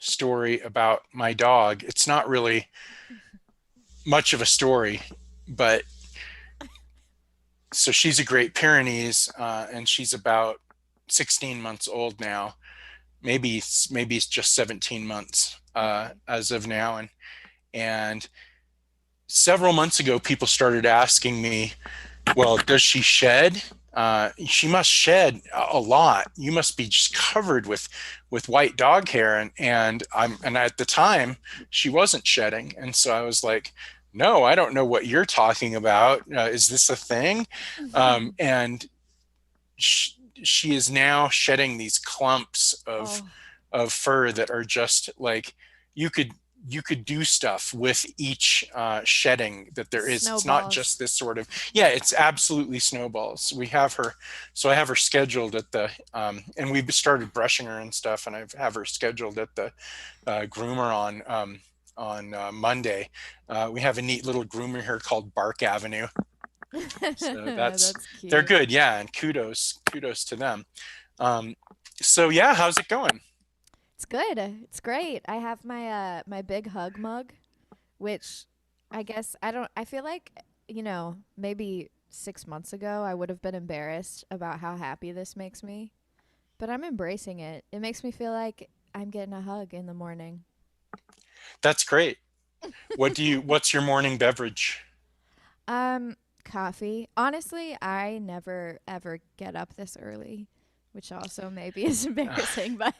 story about my dog. It's not really much of a story, but so she's a Great Pyrenees, and she's about 16 months old now. Maybe it's just 17 months Okay. as of now, and several months ago, people started asking me, well, does she shed? She must shed a lot. You must be just covered with white dog hair, and at the time she wasn't shedding, and so I was like, no, I don't know what you're talking about. Is this a thing? And she is now shedding these clumps Oh, of fur that are just like you could you could do stuff with each shedding that there is. It's not just snowballs. this sort of, yeah, it's absolutely snowballs. We have her, so I have her scheduled at the and we've started brushing her and stuff, and I have her scheduled at the groomer on Monday. We have a neat little groomer here called Bark Avenue, so That's they're cute. good, yeah, and kudos to them. um, so yeah, how's it going? It's good. It's great. I have my big hug mug, which I guess I feel like, maybe 6 months ago I would have been embarrassed about how happy this makes me, but I'm embracing it. It makes me feel like I'm getting a hug in the morning. That's great. What's your morning beverage? Um, Coffee. Honestly, I never ever get up this early, which also maybe is embarrassing, but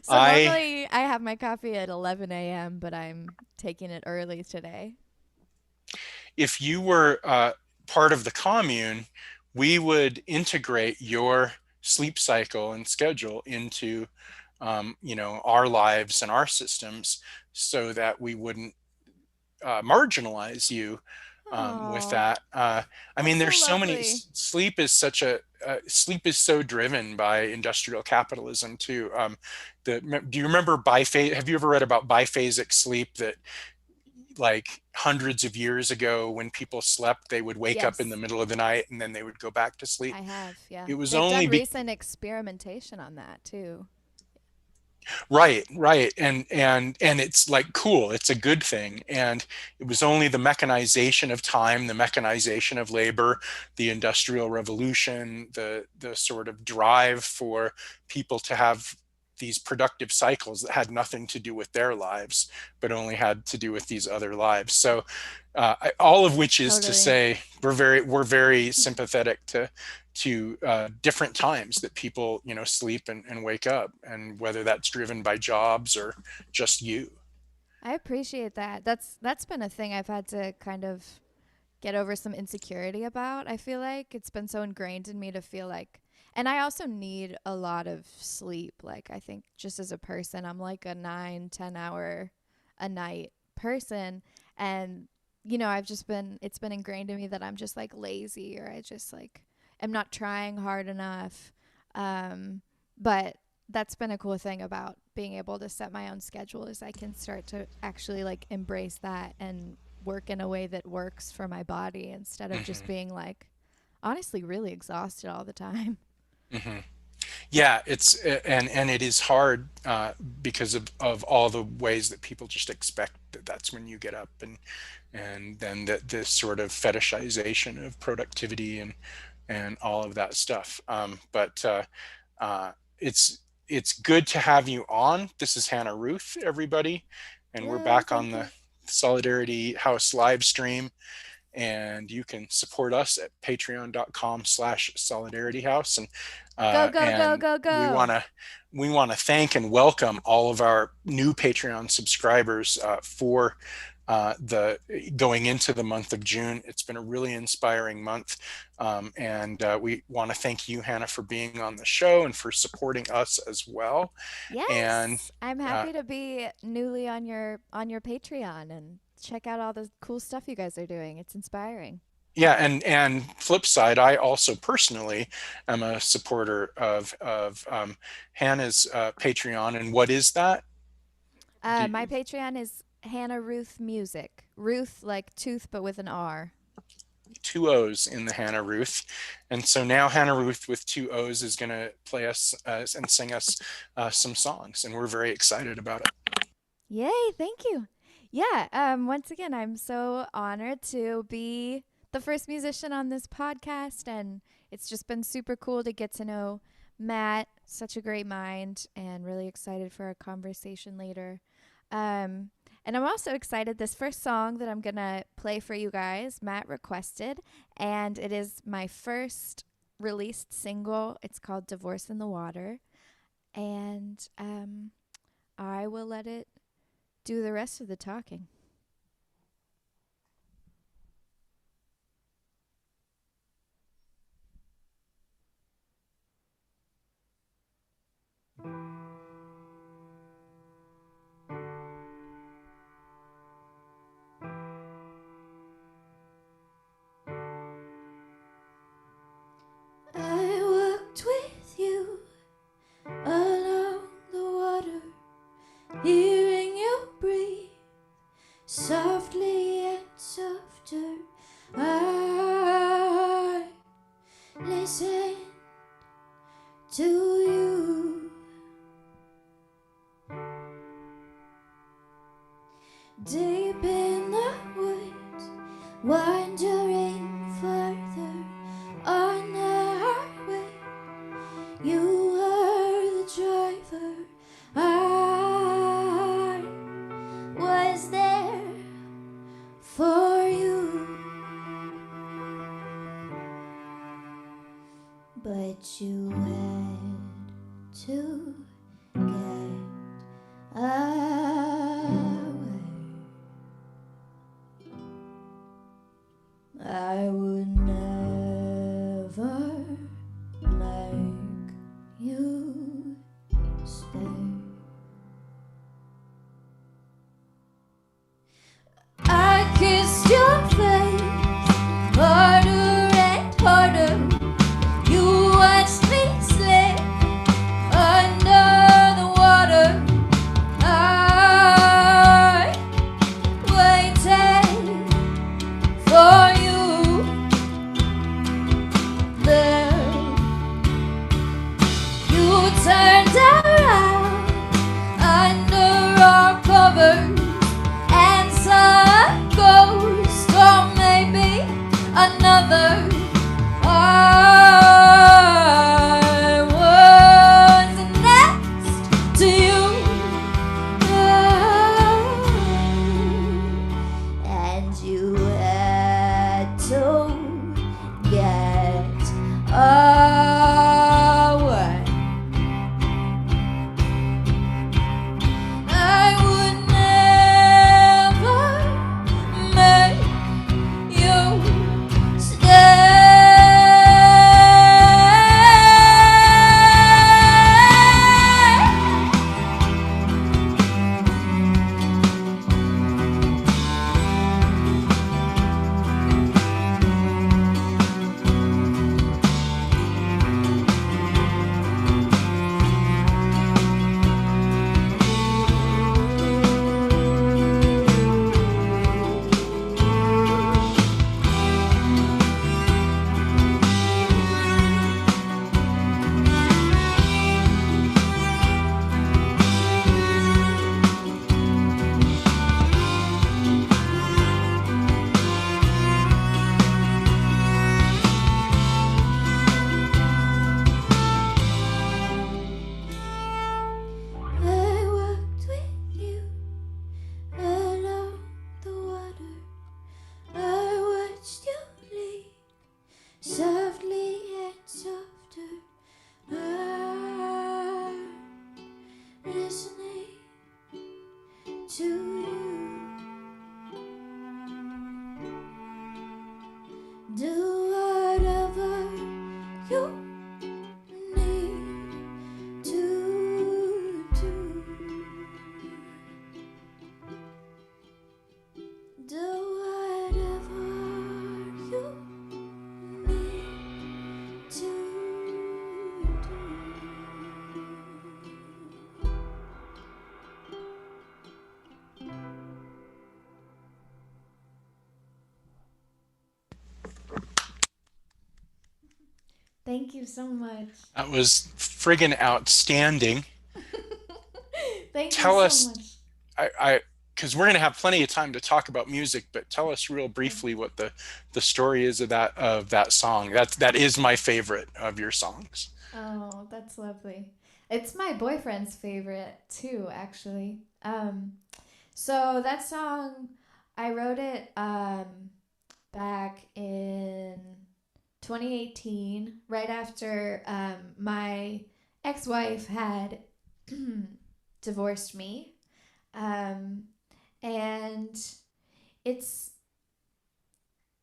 so I normally I have my coffee at 11 a.m., but I'm taking it early today. If you were part of the commune, we would integrate your sleep cycle and schedule into our lives and our systems so that we wouldn't marginalize you with Oh, that. I mean, that's so there's so many. lovely. Sleep is so driven by industrial capitalism too. Do you remember biphase? Have you ever read about biphasic sleep? That like hundreds of years ago, when people slept, they would wake up in the Yes, middle of the night and then they would go back to sleep. I have. Yeah. It was They've only done be recent experimentation on that too. right, and it's like cool. It's a good thing, and it was only the mechanization of time, the mechanization of labor, the industrial revolution, the sort of drive for people to have these productive cycles that had nothing to do with their lives, but only had to do with these other lives. So, all of which is to Totally. say, we're very sympathetic to different times that people sleep and wake up, and whether that's driven by jobs or just you. I appreciate that. That's been a thing I've had to kind of get over some insecurity about. I feel like it's been so ingrained in me to feel like, and I also need a lot of sleep. Like, I think just as a person, I'm like a 9, 10 hour a night person. And, I've just been, it's been ingrained in me that I'm just like lazy, or I just like am not trying hard enough. Um, but that's been a cool thing about being able to set my own schedule, is I can start to actually like embrace that and work in a way that works for my body, instead of just Hmm. being like honestly really exhausted all the time. Hmm. Yeah, and it is hard because of all the ways that people just expect that that's when you get up, and then that this sort of fetishization of productivity and all of that stuff. But uh, it's it's good to have you on. This is Hannah Rooth, everybody, and we're Yay, back on thank the you. Solidarity House live stream. And you can support us at patreon.com/solidarityhouse. Go, go, go, And go, go. we want to thank and welcome all of our new Patreon subscribers for the going into the month of June. It's been a really inspiring month, and we want to thank you, Hannah, for being on the show and for supporting us as well. And Yes, I'm uh, happy to be newly on your Patreon and check out all the cool stuff you guys are doing. It's inspiring. yeah, and flip side, I also personally am a supporter of Hannah's Patreon. And what is that? Do, My Patreon is Hannah Ruth Music. Ruth like tooth, but with an R. two O's in the Hannah Ruth. And so now Hannah Ruth with two O's is going to play us and sing us some songs. And we're very excited about it. Yay, thank you. Yeah, once again, I'm so honored to be the first musician on this podcast, and it's just been super cool to get to know Matt, such a great mind, and really excited for our conversation later. Um, and I'm also excited. This first song that I'm going to play for you guys, Matt requested, and it is my first released single. It's called Divorce in the Water, and I will let it do the rest of the talking. I walked with you along the water, hearing you breathe softly and softer. I listened to you. Deep in the woods, wandering further on the highway, you were the driver. I was there for you, but you had to get away. I would never make you stay. I kissed your face harder and harder. You watched me slip under the water. I waited for you there. You turned around under our covers and saw a ghost, or maybe another. I was next to you, and you had to get away. I would never make you stay. I walked with you along the water. I watched you lead softly and softer. I'm listening to you. Do whatever you need to do. Do whatever you need to do. Thank you so much. That was friggin' outstanding. Thank you Tell so us, much. I, because we're gonna have plenty of time to talk about music, but tell us real Okay. briefly what the story is of that song. That is my favorite of your songs. Oh, that's lovely. It's my boyfriend's favorite too, actually. So that song, I wrote it back in 2018, right after my ex-wife had divorced me. Um, and it's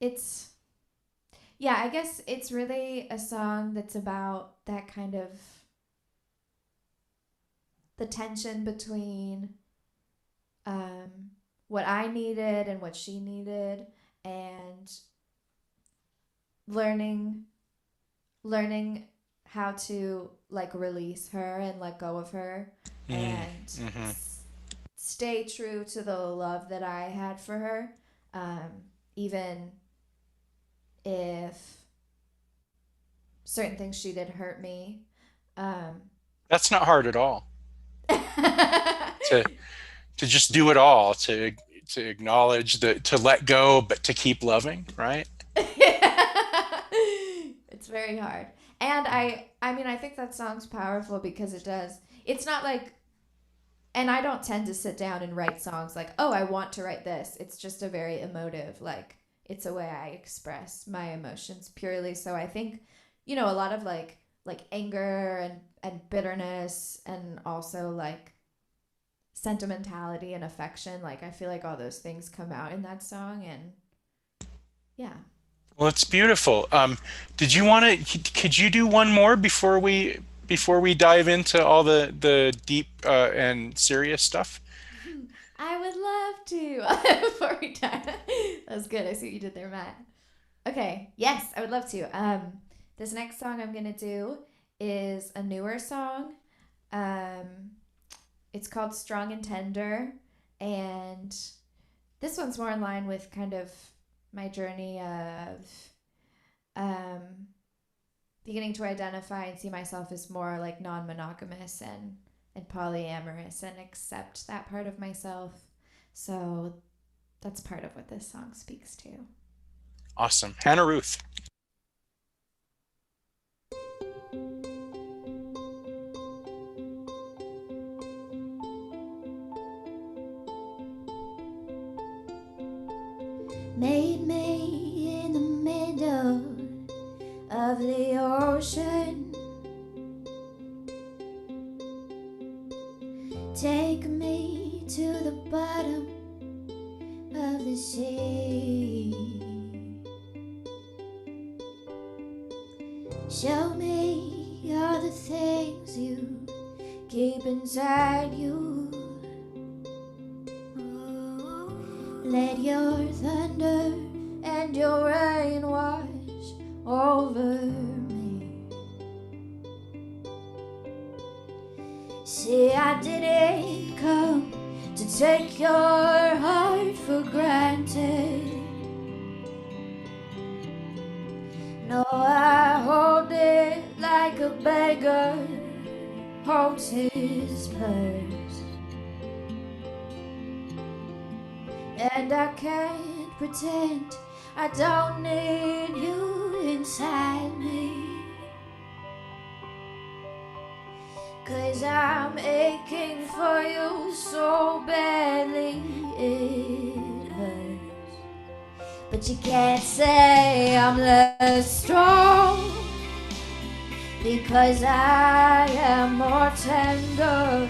it's yeah, I guess it's really a song that's about that kind of the tension between um, what I needed and what she needed, and learning learning how to like release her and let go of her Mm, and hmm. stay true to the love that I had for her, um, even if certain things she did hurt me. Um, That's not hard at all. To to just do it all, to acknowledge to let go, but to keep loving, right? it's very hard. And I mean I think that song's powerful because it does. It's not like, and I don't tend to sit down and write songs like, "Oh, I want to write this." It's just a very emotive, like it's a way I express my emotions purely. So I think, a lot of like anger and bitterness and also like sentimentality and affection, like I feel like all those things come out in that song, and yeah. Well, it's beautiful. Did you want to? Could you do one more before we dive into all the deep and serious stuff? I would love to. Before we die. That was good. I see what you did there, Matt. Okay. Yes, I would love to. This next song I'm gonna do is a newer song. Um, it's called "Strong and Tender," and this one's more in line with kind of my journey of um, beginning to identify and see myself as more like non-monogamous and polyamorous and accept that part of myself. So that's part of what this song speaks to. Awesome, Hannah Ruth. Made me in the middle of the ocean. Take me to the bottom of the sea. Show me all the things you keep inside you. Let your thunder and your rain wash over me. See, I didn't come to take your heart for granted. No, I hold it like a beggar holds his purse. And I can't pretend I don't need you inside me. 'Cause I'm aching for you so badly it hurts. But you can't say I'm less strong, because I am more tender.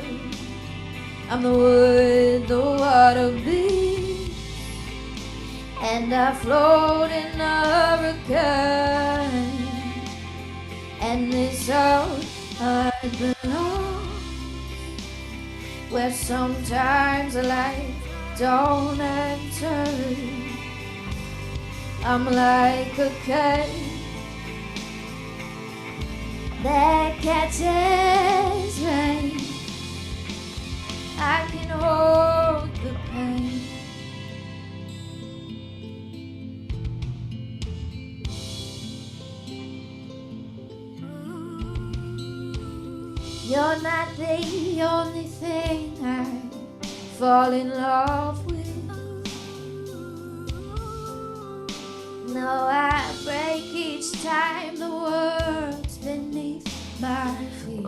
I'm the wood, the water beats, and I float in a hurricane. And this house I belong, where sometimes life don't enter. I'm like a cage that catches rain. I can hold the pain. You're not the only thing I fall in love with. No, I break each time the world's beneath my feet.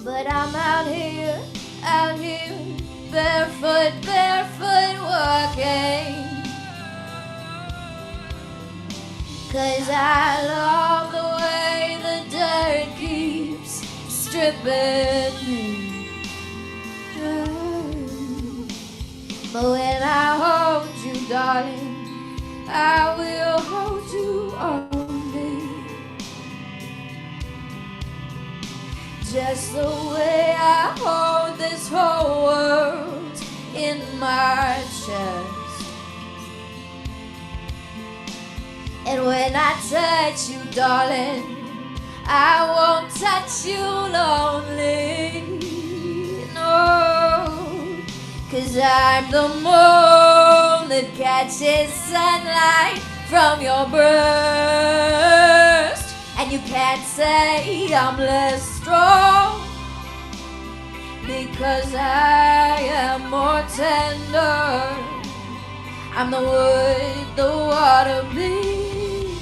But I'm out here, barefoot, walking. 'Cause I love the way the dirt keeps stripping me. But when I hold you, darling, I will hold you only. Just the way I hold this whole world in my chest. And when I touch you, darling, I won't touch you lonely. No, 'cause I'm the moon that catches sunlight from your breast. And you can't say I'm less strong, because I am more tender. I'm the wood the water bleeds,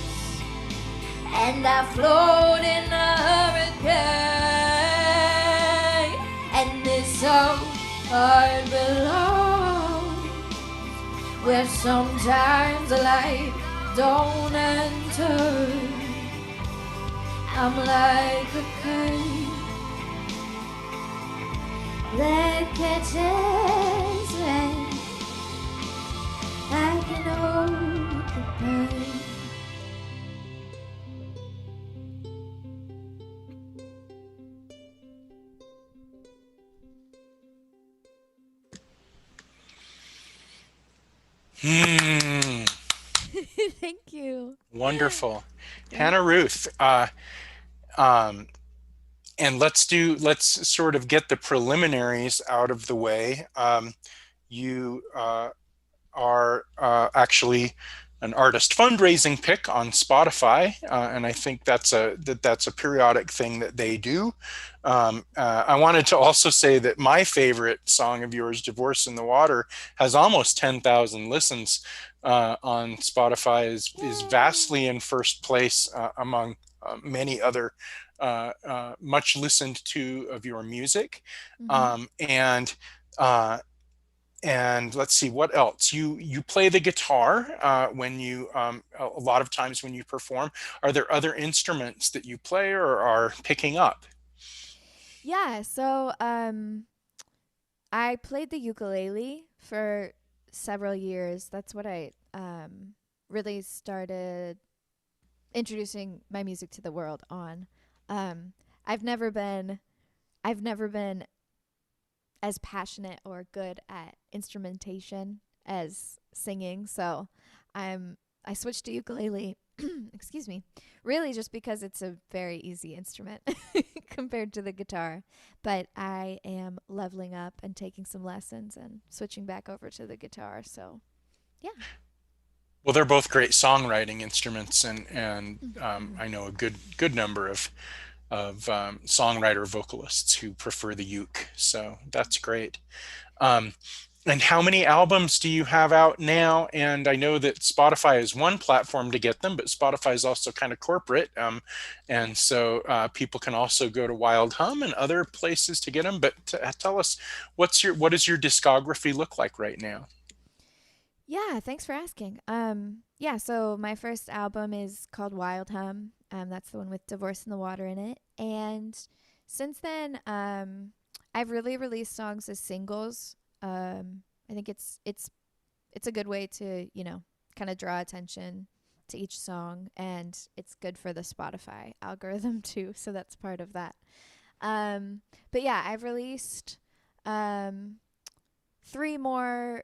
and I float in a hurricane. And this heart belongs where sometimes the light don't enter. I'm like a current that catches rain. I can hold the pain. Thank you. Wonderful. Thank Hannah Ruth. Um, and let's sort of get the preliminaries out of the way. You are actually an artist fundraising pick on Spotify, and I think that's a periodic thing that they do. I wanted to also say that my favorite song of yours, "Divorce in the Water," has almost 10,000 listens on Spotify. Is vastly in first place among many other much listened to of your music, Mm-hmm. and. And let's see what else. You play the guitar when you a lot of times when you perform. Are there other instruments that you play or are picking up? Yeah, so I played the ukulele for several years. That's what I really started introducing my music to the world on. Um, I've never been I've never been as passionate or good at instrumentation as singing, so I switched to ukulele. Excuse me. Really, just because it's a very easy instrument compared to the guitar. But I am leveling up and taking some lessons and switching back over to the guitar. So, yeah. Well, they're both great songwriting instruments, and Mm-hmm. I know a good number of songwriter vocalists who prefer the uke. So that's great. Um, and how many albums do you have out now? And I know that Spotify is one platform to get them, but Spotify is also kind of corporate. And so people can also go to Wild Hum and other places to get them. But tell us, what does your discography look like right now? Yeah, thanks for asking. Yeah, so my first album is called Wild Hum. That's the one with Divorce in the Water in it. And since then, I've really released songs as singles. I think it's a good way to, kind of draw attention to each song, and it's good for the Spotify algorithm too, so that's part of that. Um, but yeah, I've released um, three more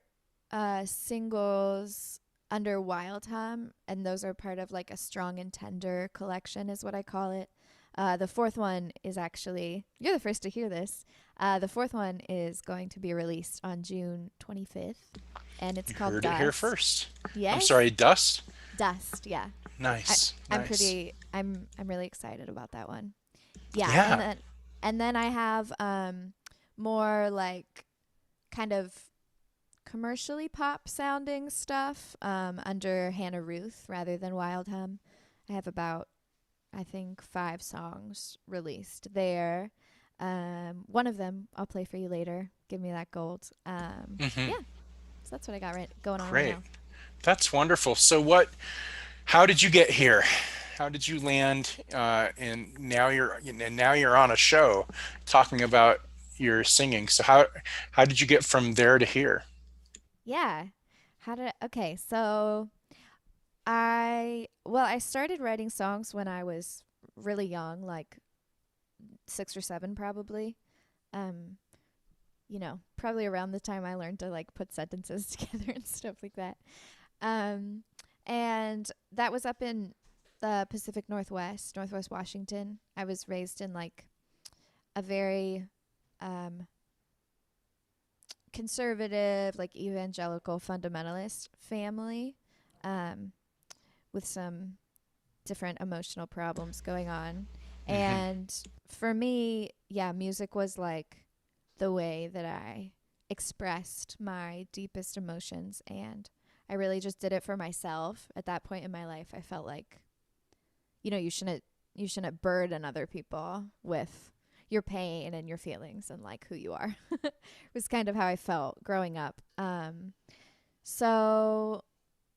singles under Wild Hum, and those are part of like a Strong and Tender collection, is what I call it. The fourth one is actually, you're the first to hear this. The fourth one is going to be released on June 25th, and it's You called heard it here Dust. first. I'm Yes? sorry, Dust? Dust, yeah. Nice, I'm nice. pretty I'm really excited about that one. Yeah, Yeah. and then I have more like kind of commercially pop sounding stuff under Hannah Ruth rather than Wild Hum. I have about I think 5 songs released there. One of them I'll play for you later. Give me that gold. Hmm. Yeah, so that's what I got going on right Great. now. That's wonderful. So what, how did you get here? How did you land? And now you're on a show talking about your singing. So how did you get from there to here? Yeah. Okay, so I started writing songs when I was really young, like 6 or 7 probably. Um, probably around the time I learned to like put sentences together and stuff like that. Um, and that was up in the Pacific Northwest, Northwest Washington. I was raised in like a very um, conservative, like evangelical fundamentalist family um, with some different emotional problems going on. Hmm. And for me, yeah, music was like the way that I expressed my deepest emotions. And I really just did it for myself. At that point in my life, I felt like, you shouldn't burden other people with your pain and your feelings and like who you are. It was kind of how I felt growing up. So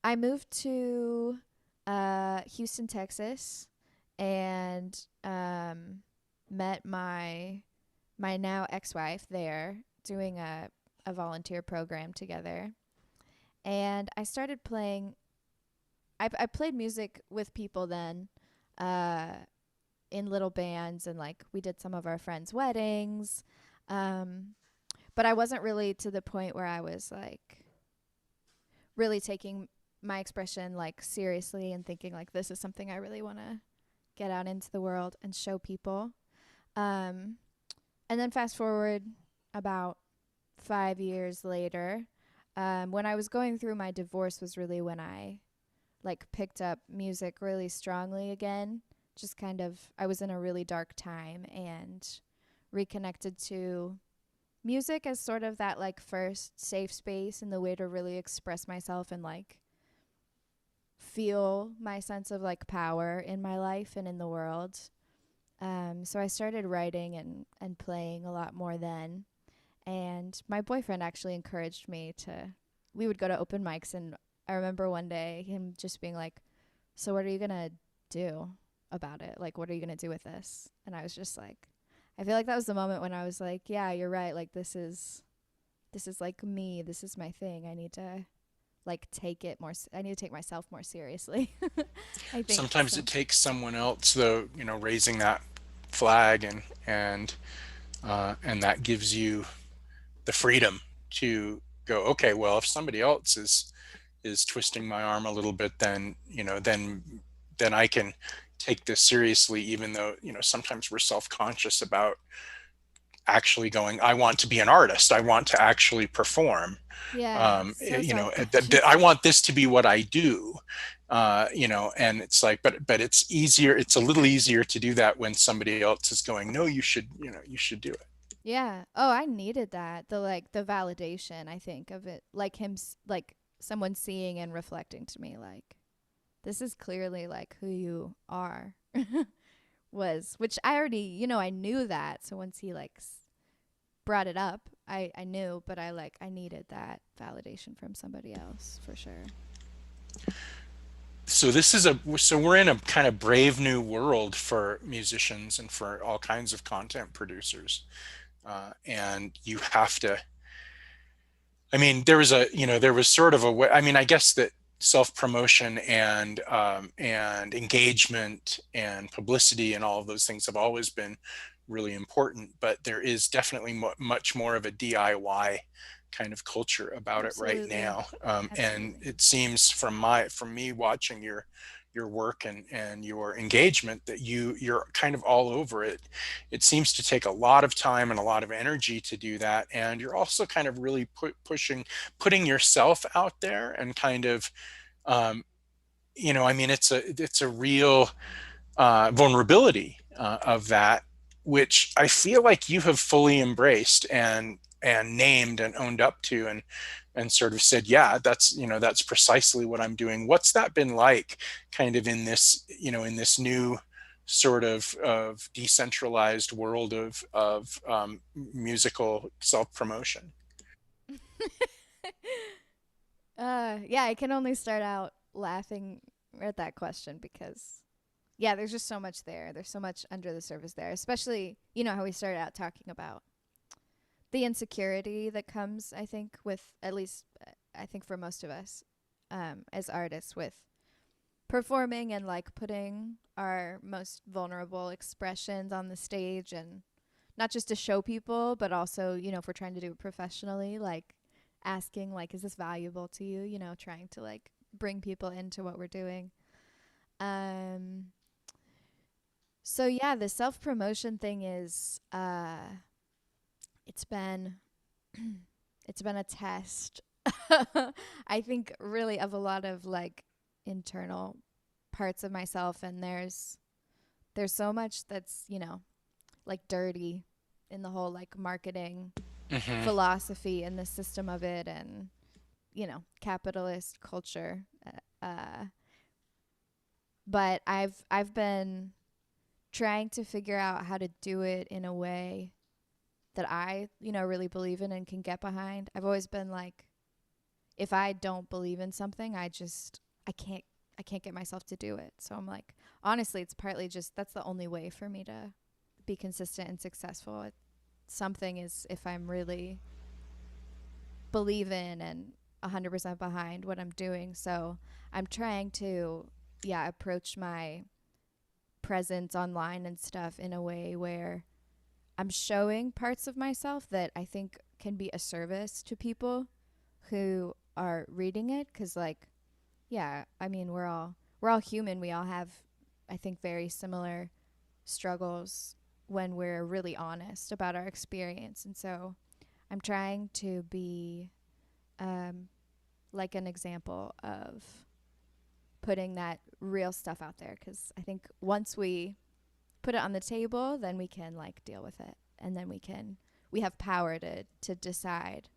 I moved to Houston, Texas, and met my now ex-wife there doing a volunteer program together. And I started playing. I played music with people then, uh, in little bands, and like we did some of our friends' weddings. Um, but I wasn't really to the point where I was like really taking my expression like seriously and thinking like this is something I really want to get out into the world and show people. Um, and then fast forward about 5 years later, when I was going through my divorce was really when I like picked up music really strongly again. Just kind of, I was in a really dark time and reconnected to music as sort of that like first safe space and the way to really express myself and like feel my sense of like power in my life and in the world. So I started writing and playing a lot more then. And my boyfriend actually encouraged me to, we would go to open mics. And I remember one day him just being like, so what are you going to do about it? Like, what are you going to do with this? And I was just like, I feel like that was the moment when I was like, yeah, you're right. Like, this is like me. This is my thing. I need to like take it more. I need to take myself more seriously. I think Sometimes so. it takes someone else, though, raising that flag and that gives you the freedom to go, okay, well, if somebody else is twisting my arm a little bit, then then I can take this seriously, even though sometimes we're self-conscious about actually going, I want to be an artist, I want to actually perform, Yeah, so I self-conscious. want this to be what I do, and it's like, but it's easier, it's a little easier to do that when somebody else is going, no, you should, you should do it. Yeah. Oh, I needed that. The validation, I think, of it. Like like someone seeing and reflecting to me like this is clearly like who you are. Was which I already, I knew that. So once he like brought it up, I knew, but I needed that validation from somebody else for sure. So we're in a kind of brave new world for musicians and for all kinds of content producers, and you have to, I mean, there was sort of a way, I mean, I guess that self promotion and engagement and publicity and all of those things have always been really important, but there is definitely much more of a DIY kind of culture about it right Absolutely. now. And Absolutely. it seems from me watching your work and your engagement that you're kind of all over it. It seems to take a lot of time and a lot of energy to do that, and you're also kind of really putting yourself out there and kind of, um, I mean, it's a real vulnerability of that, which I feel like you have fully embraced and named and owned up to, and sort of said, yeah, that's precisely what I'm doing. What's that been like, kind of in this in this new sort of decentralized world of musical self promotion? Yeah, I can only start out laughing at that question because yeah, there's just so much there. There's so much under the surface there, especially, how we started out talking about the insecurity that comes, I think, with at least, I think for most of us as artists, with performing and like putting our most vulnerable expressions on the stage, and not just to show people, but also, if we're trying to do it professionally, like asking, like, is this valuable to you? Trying to like bring people into what we're doing. Um, so yeah, the self promotion thing is, it's been it's been a test. I think really of a lot of like internal parts of myself, and there's so much that's, like dirty in the whole like marketing Hmm. philosophy and the system of it, and capitalist culture. But I've been trying to figure out how to do it in a way that I, really believe in and can get behind. I've always been like, if I don't believe in something, I can't I can't get myself to do it. So I'm like, honestly, it's partly just that's the only way for me to be consistent and successful at something, is if I'm really believe in and 100% behind what I'm doing. So I'm trying to, yeah, approach my presence online and stuff in a way where I'm showing parts of myself that I think can be a service to people who are reading it. Cause like, yeah, I mean, we're all human. We all have, I think, very similar struggles when we're really honest about our experience. And so I'm trying to be um, like an example of putting that real stuff out there, because I think once we put it on the table, then we can like deal with it, and then we have power to decide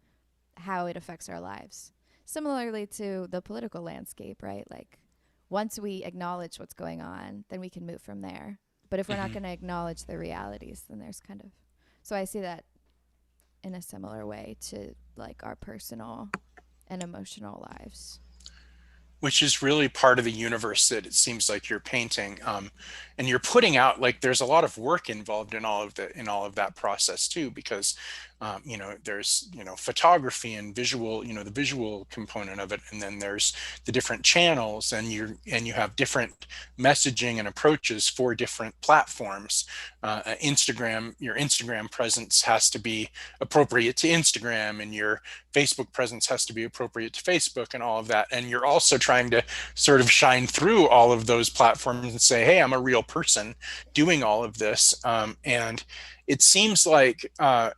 how it affects our lives. Similarly to the political landscape, right? Like once we acknowledge what's going on, then we can move from there. But if we're not Hmm. going to acknowledge the realities, then there's kind of, so I see that in a similar way to like our personal and emotional lives. Which is really part of the universe that it seems like you're painting, and you're putting out. Like, there's a lot of work involved in all of that process too, because there's photography and visual, the visual component of it, and then there's the different channels, and you have different messaging and approaches for different platforms. Your Instagram presence has to be appropriate to Instagram, and your Facebook presence has to be appropriate to Facebook, and all of that. And you're also trying to sort of shine through all of those platforms and say, hey, I'm a real person doing all of this. And it seems like that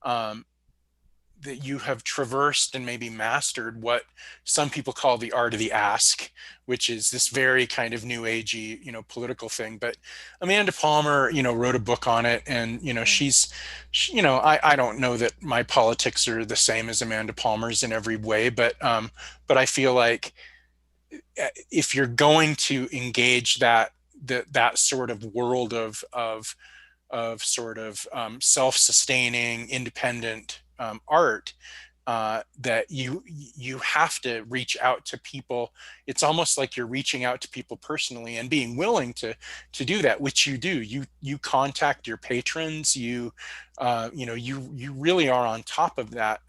um, you have traversed and maybe mastered what some people call the art of the ask, which is this very kind of new agey, political thing. But Amanda Palmer, wrote a book on it, and Right. I don't know that my politics are the same as Amanda Palmer's in every way, but I feel like if you're going to engage that sort of world of sort of self-sustaining, independent art, that you have to reach out to people. It's almost like you're reaching out to people personally and being willing to do that, which you do. You contact your patrons. You really are on top of that.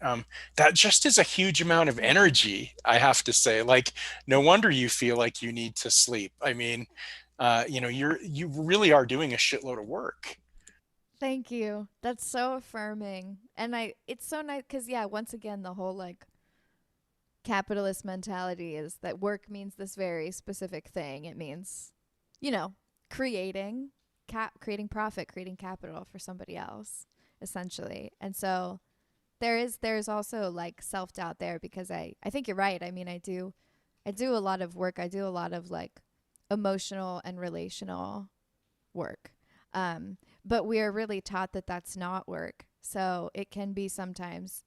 That just is a huge amount of Thank you. energy, I have to say. Like, no wonder you feel like you need to sleep. I mean, you really are doing a shitload of work. Thank you. That's so affirming. And it's so nice cuz yeah, once again the whole like capitalist mentality is that work means this very specific thing. It means, you know, creating creating profit, creating capital for somebody else essentially. And so there's also like self-doubt there because I think you're right. I mean, I do a lot of work. I do a lot of like emotional and relational work. Um, but we are really taught that that's not work. So it can be sometimes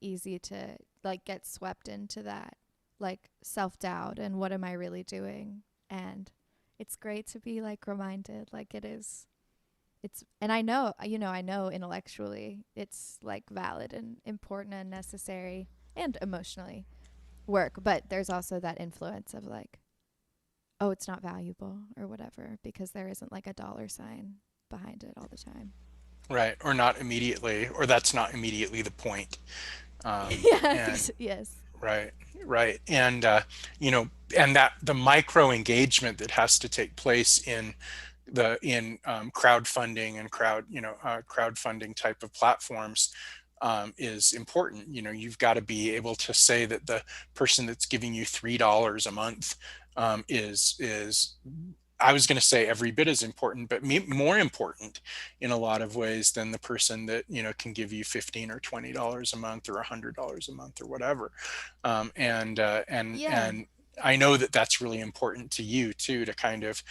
easy to like get swept into that like self-doubt and what am I really doing? And it's great to be like reminded like it's and I know, I know intellectually it's like valid and important and necessary and emotionally work, but there's also that influence of like, oh, it's not valuable or whatever because there isn't like a dollar sign behind it all the time. Right. Or not immediately, or that's not immediately the point. Yeah, And yes. right, right. And, and that the micro engagement that has to take place in crowdfunding and crowdfunding type of platforms is important. You've got to be able to say that the person that's giving you $3 a month is I was going to say every bit as important, but more important in a lot of ways than the person that can give you 15 or $20 a month or $100 a month or whatever. Yeah, And I know that that's really important to you too, to kind of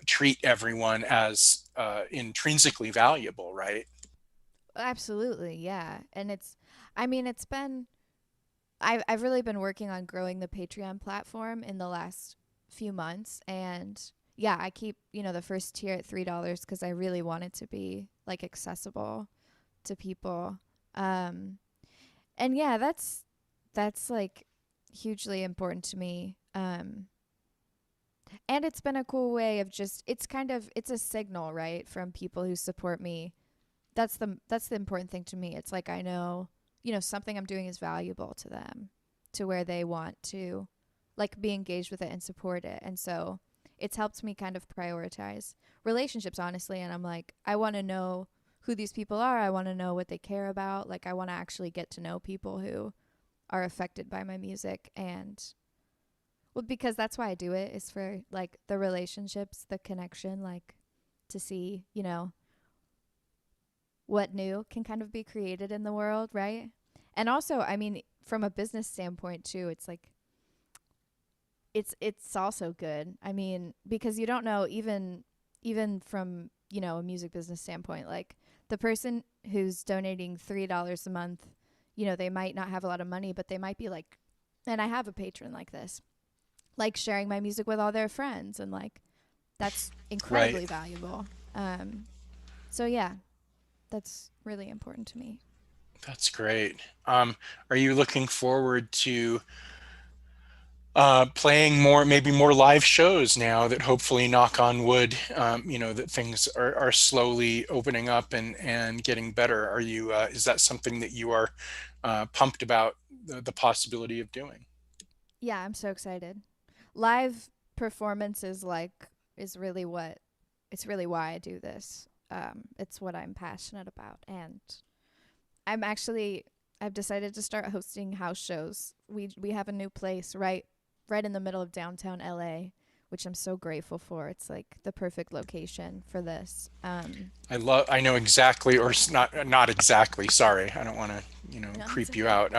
treat everyone as intrinsically valuable, right? absolutely. Yeah. And I mean, it's been, I've really been working on growing the Patreon platform in the last few months. And yeah, I keep, the first tier at $3 because I really want it to be like accessible to people. Um, and yeah, that's like hugely important to me. And it's been a cool way of just it's a signal, right, from people who support me. That's the important thing to me. It's like I know, something I'm doing is valuable to them to where they want to like be engaged with it and support it. And so it's helped me kind of prioritize relationships honestly, and I'm like I want to know who these people are. I want to know what they care about. Like I want to actually get to know people who are affected by my music and well, because that's why I do it is for like the relationships, the connection, like to see, what new can kind of be created in the world, right? And also, I mean, from a business standpoint too, it's like it's also good. I mean, because you don't know even from, a music business standpoint, like the person who's donating $3 a month, they might not have a lot of money, but they might be like and I have a patron like this like sharing my music with all their friends and like that's Right. incredibly valuable. Um, so yeah, that's really important to me. That's great. Are you looking forward to playing more, maybe more live shows now that hopefully, knock on wood, that things are slowly opening up and getting better? Is that something that you are pumped about the possibility of doing? Yeah, I'm so excited. Live performance is like is really what it's really why I do this. It's what I'm passionate about, and I'm actually I've decided to start hosting house shows. We have a new place right in the middle of downtown LA, which I'm so grateful for. It's like the perfect location for this. I know exactly, or not exactly. Sorry, I don't want to, No, it's creep you okay. out.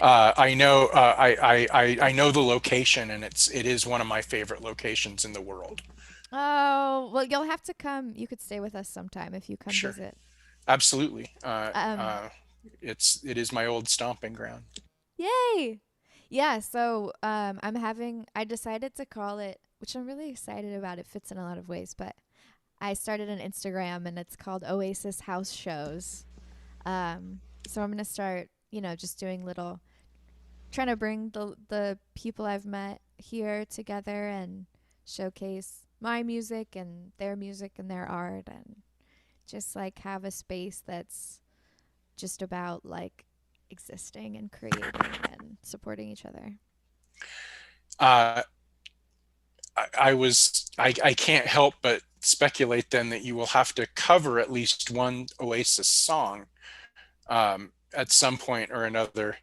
I know, I know the location, and it is one of my favorite locations in the world. Oh, well, you'll have to come. You could stay with us sometime if you come Sure, visit. absolutely. Um, It is my old stomping ground. Yay! Yeah, so I decided to call it, which I'm really excited about. It fits in a lot of ways, but I started an Instagram and it's called Oasis House Shows. So I'm gonna start, just doing little, trying to bring the people I've met here together and showcase my music and their art and just like have a space that's just about like existing and creating and supporting each other. Uh, I can't help but speculate then that you will have to cover at least one Oasis song at some point or another.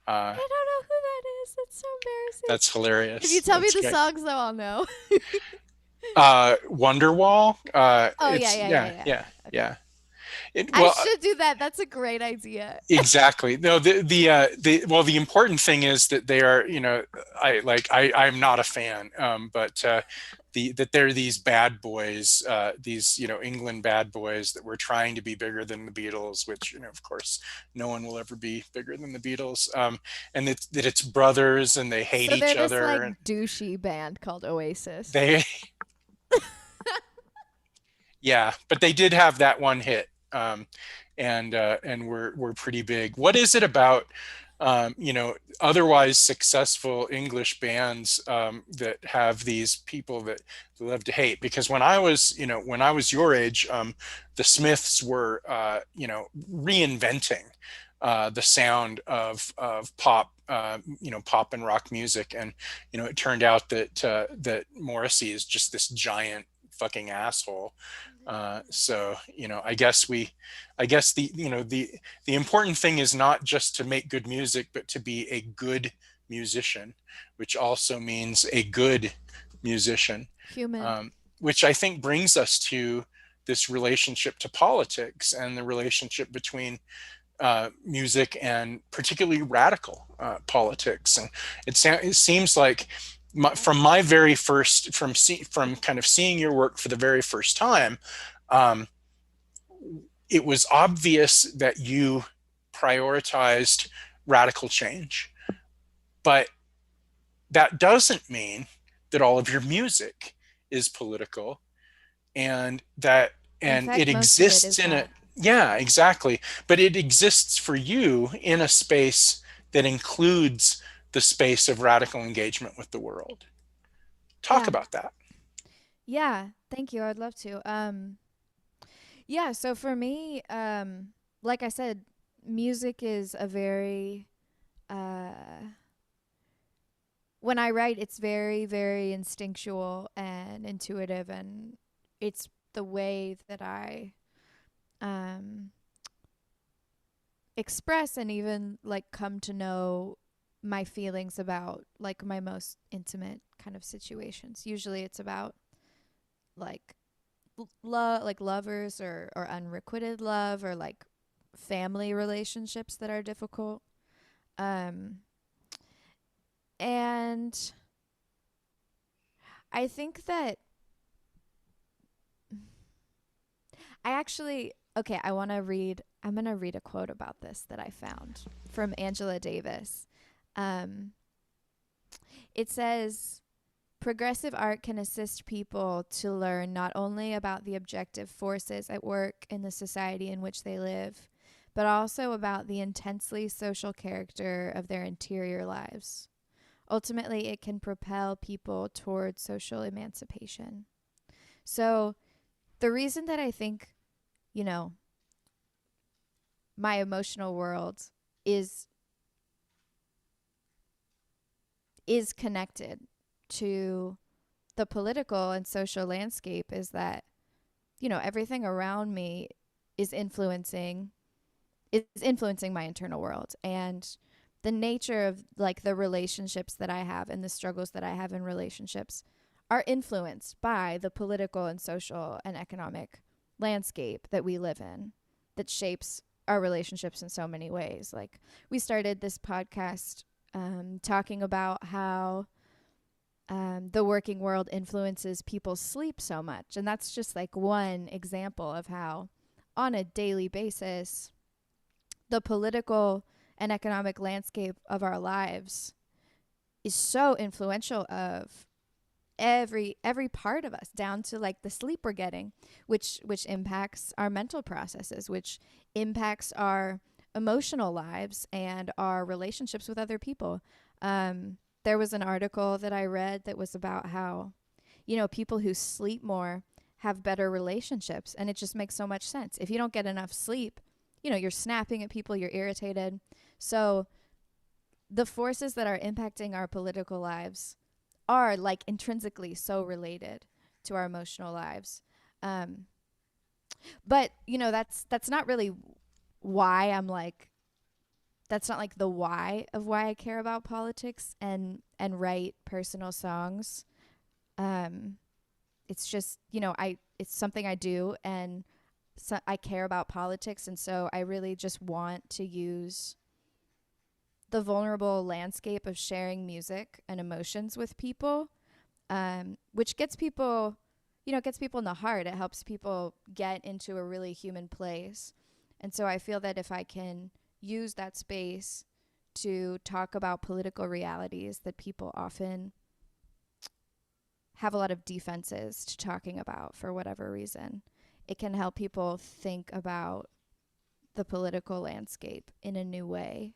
Uh, I don't know who that is. That's so embarrassing. that's If you hilarious. tell me That's the great. songs, though, I'll know. Wonderwall. Oh yeah, It's yeah, yeah, yeah, yeah. yeah, Okay. yeah. I Well, should do that. That's a great idea. exactly. No, the important thing is that they are, I'm not a fan, but that they're these bad boys, these, England bad boys that were trying to be bigger than the Beatles, which, of course, no one will ever be bigger than the Beatles. And that it's brothers and they hate So each they're this other like and douchey band called Oasis. they, yeah, but they did have that one hit, and we're pretty big. What is it about, otherwise successful English bands that have these people that love to hate? Because when I was your age, the Smiths were, reinventing the sound of pop. Pop and rock music, and it turned out that Morrissey is just this giant fucking asshole. So I guess the important thing is not just to make good music, but to be a good musician, which also means a good musician, Human. um, which I think brings us to this relationship to politics and the relationship between music and particularly radical politics. And it seems like from my very first from kind of seeing your work for the very first time, um, it was obvious that you prioritized radical change, but that doesn't mean that all of your music is political, and that In and fact, it most of it exists is in a not. yeah, exactly, but it exists for you in a space that includes the space of radical engagement with the world. Talk Yeah. about that. Yeah. Thank you. I'd love to. Yeah, so for me, like I said, music is a very when I write, it's very, very instinctual and intuitive, and it's the way that I um, express and even like come to know my feelings about like my most intimate kind of situations. Usually, it's about like love, like lovers or unrequited love, or like family relationships that are difficult. Um, and I think that I actually, okay, I'm going to read a quote about this that I found from Angela Davis. Um, it says, progressive art can assist people to learn not only about the objective forces at work in the society in which they live, but also about the intensely social character of their interior lives. Ultimately, it can propel people towards social emancipation. So, the reason that I think, you know, my emotional world is is connected to the political and social landscape is that, everything around me is influencing is influencing my internal world, and the nature of like the relationships that I have and the struggles that I have in relationships are influenced by the political and social and economic landscape that we live in, that shapes our relationships in so many ways. Like, we started this podcast talking about how the working world influences people's sleep so much. And that's just like one example of how, on a daily basis, the political and economic landscape of our lives is so influential of every part of us, down to like the sleep we're getting, which impacts our mental processes, which impacts our emotional lives and our relationships with other people. There was an article that I read that was about how, people who sleep more have better relationships, and it just makes so much sense. If you don't get enough sleep, you're snapping at people, you're irritated. So the forces that are impacting our political lives are like intrinsically so related to our emotional lives. Um, but that's not really why I'm like, that's not like the why of why I care about politics and write personal songs. Um, it's just, I it's something I do, and so I care about politics, and so I really just want to use the vulnerable landscape of sharing music and emotions with people, which gets people, it gets people in the heart. It helps people get into a really human place. And so I feel that if I can use that space to talk about political realities that people often have a lot of defenses to talking about for whatever reason, it can help people think about the political landscape in a new way,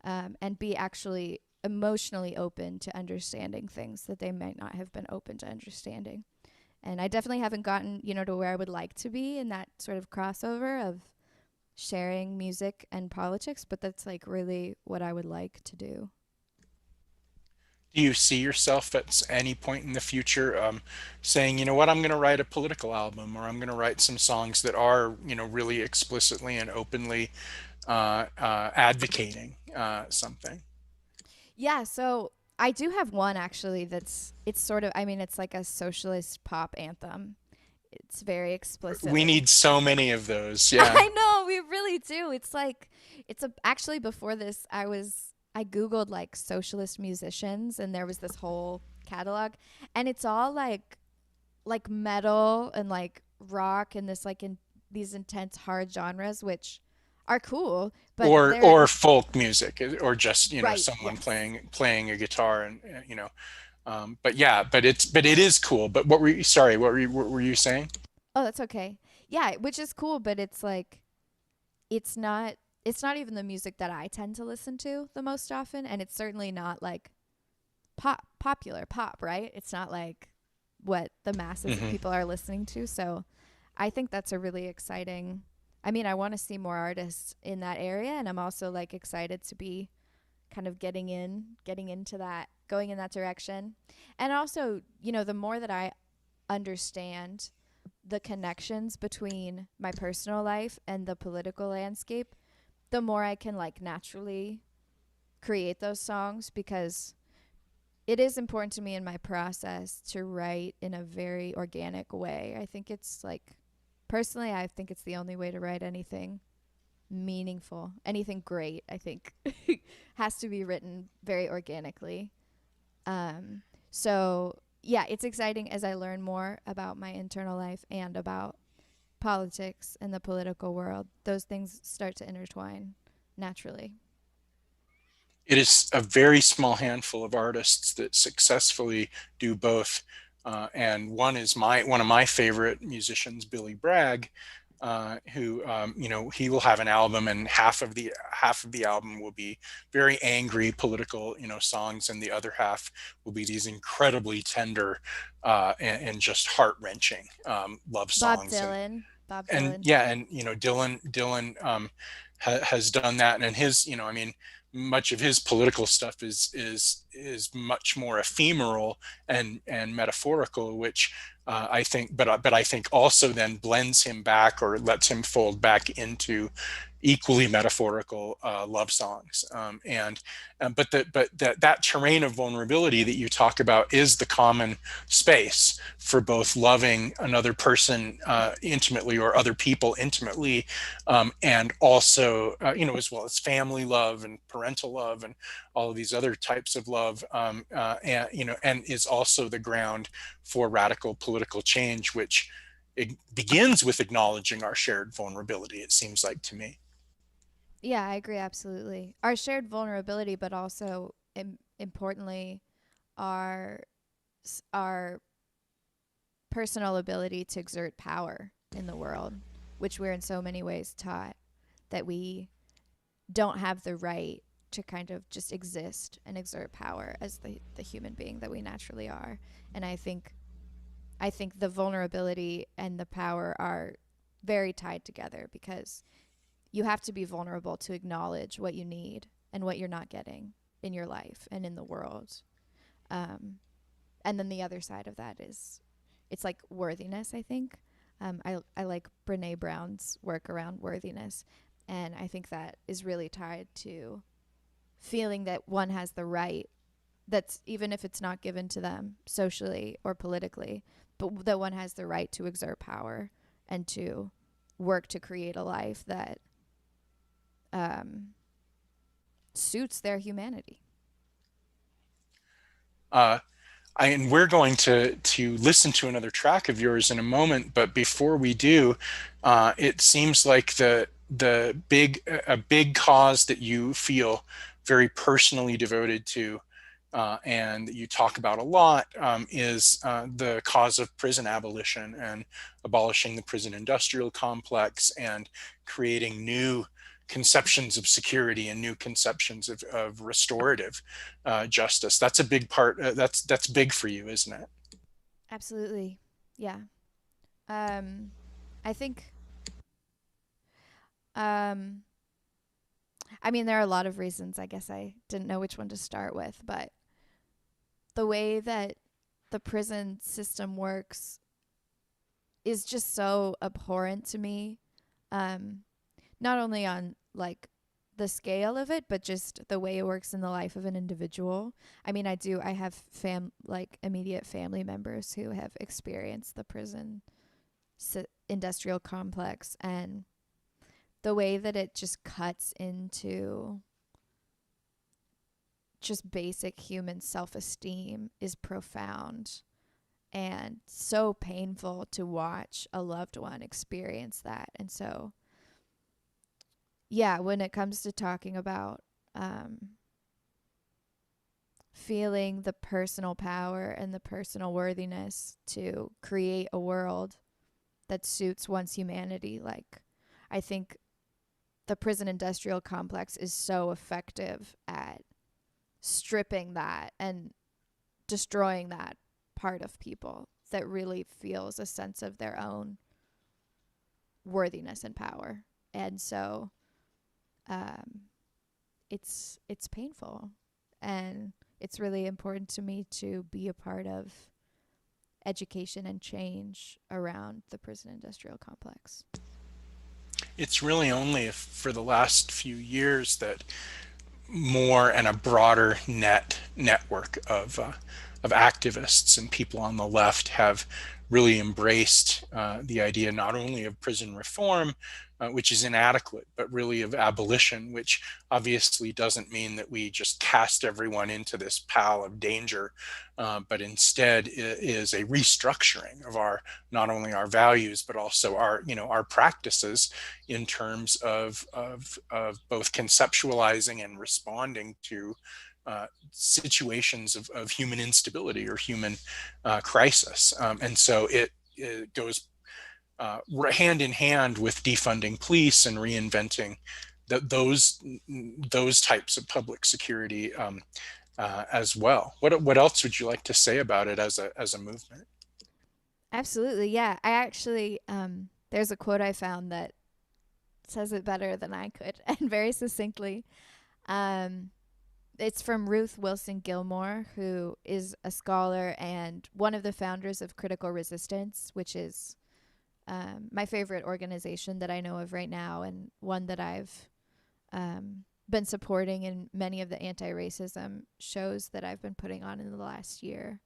and be actually emotionally open to understanding things that they might not have been open to understanding. And I definitely haven't gotten, to where I would like to be in that sort of crossover of sharing music and politics, but that's like really what I would like to do. Do you see yourself at any point in the future saying, you know what, I'm going to write a political album, or I'm going to write some songs that are, really explicitly and openly advocating something? Yeah, so I do have one actually it's sort of, I mean, it's like a socialist pop anthem. It's very We explicitly. need so many of those. Yeah. I know, we really do. It's like actually before this I googled like socialist musicians, and there was this whole catalog, and it's all like metal and like rock and this like in these intense hard genres, which are cool, but they're Or folk music, or just, right, someone yes. playing a guitar, and but yeah, but it is cool. But what were you, sorry, what were you saying? Oh, that's okay. Yeah, which is cool, but it's like it's not it's not even the music that I tend to listen to the most often, and it's certainly not like popular pop, right? It's not like what the masses of Hmm. people are listening to. So I think that's a really exciting. I mean, I want to see more artists in that area, and I'm also like excited to be kind of getting into that, going in that direction. And also, the more that I understand the connections between my personal life and the political landscape, the more I can like naturally create those songs, because it is important to me in my process to write in a very organic way. I think it's like, personally, I think it's the only way to write anything meaningful, anything great, I think, has to be written very organically. Um, so, yeah, it's exciting as I learn more about my internal life and about politics and the political world. Those things start to intertwine naturally. It is a very small handful of artists that successfully do both. And one of my favorite musicians, Billy Bragg, who, he will have an album, and half of the album will be very angry political, songs, and the other half will be these incredibly tender and just heart wrenching love Bob songs. Dylan. Bob And Dylan. yeah, and Dylan has done that, and his, I mean, much of his political stuff is much more ephemeral and metaphorical, which I think, but I think also then blends him back, or lets him fold back into equally metaphorical love songs. But that terrain of vulnerability that you talk about is the common space for both loving another person intimately, or other people intimately, and also, as well as family love and parental love and all of these other types of love, and and is also the ground for radical political change, which it begins with acknowledging our shared vulnerability, it seems like to me. Yeah, I agree absolutely. Our shared vulnerability, but also importantly, our our personal ability to exert power in the world, which we're in so many ways taught that we don't have the right to kind of just exist and exert power as the human being that we naturally are. And I think the vulnerability and the power are very tied together, because you have to be vulnerable to acknowledge what you need and what you're not getting in your life and in the world. Um, and then the other side of that is, it's like worthiness, I think. I like Brene Brown's work around worthiness. And I think that is really tied to feeling that one has the right, that's even if it's not given to them socially or politically, but that one has the right to exert power and to work to create a life that um, suits their humanity. Uh, and we're going to listen to another track of yours in a moment, but before we do, it seems like a big cause that you feel very personally devoted to, and that you talk about a lot, is the cause of prison abolition and abolishing the prison industrial complex and creating new conceptions of security and new conceptions of restorative justice. That's a big part. That's big for you, isn't it? Absolutely. Yeah. Um, I think, um, I mean, there are a lot of reasons. I guess I didn't know which one to start with, but the way that the prison system works is just so abhorrent to me. Um, Not only on like the scale of it, but just the way it works in the life of an individual. I mean, I have like immediate family members who have experienced the prison industrial complex, and the way that it just cuts into just basic human self-esteem is profound and so painful to watch a loved one experience that. And so, yeah, when it comes to talking about feeling the personal power and the personal worthiness to create a world that suits one's humanity, like, I think the prison industrial complex is so effective at stripping that and destroying that part of people that really feels a sense of their own worthiness and power. And so um, it's painful, and it's really important to me to be a part of education and change around the prison industrial complex. It's really only for the last few years that more and a broader network of activists and people on the left have really embraced the idea not only of prison reform, which is inadequate, but really of abolition, which obviously doesn't mean that we just cast everyone into this pile of danger, but instead is a restructuring of our not only our values but also our our practices in terms of both conceptualizing and responding to situations of human instability or human crisis. And so it goes hand in hand with defunding police and reinventing those types of public security as well. What else would you like to say about it as a movement? Absolutely. Yeah. I actually, there's a quote I found that says it better than I could and very succinctly. Um, it's from Ruth Wilson Gilmore, who is a scholar and one of the founders of Critical Resistance, which is my favorite organization that I know of right now, and one that I've been supporting in many of the anti-racism shows that I've been putting on in the last year,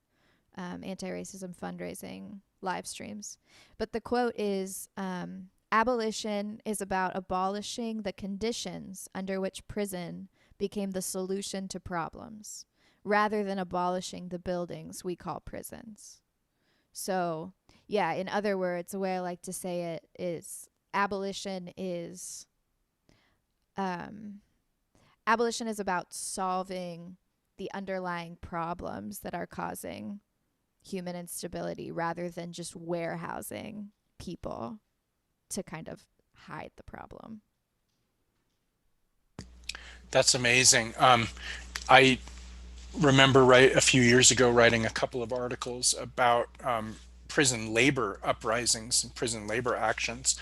anti-racism fundraising live streams. But the quote is, abolition is about abolishing the conditions under which prison became the solution to problems, rather than abolishing the buildings we call prisons. So, yeah, in other words, the way I like to say it is abolition is um, abolition is about solving the underlying problems that are causing human instability, rather than just warehousing people to kind of hide the problem. That's amazing. I remember a few years ago writing a couple of articles about prison labor uprisings and prison labor actions,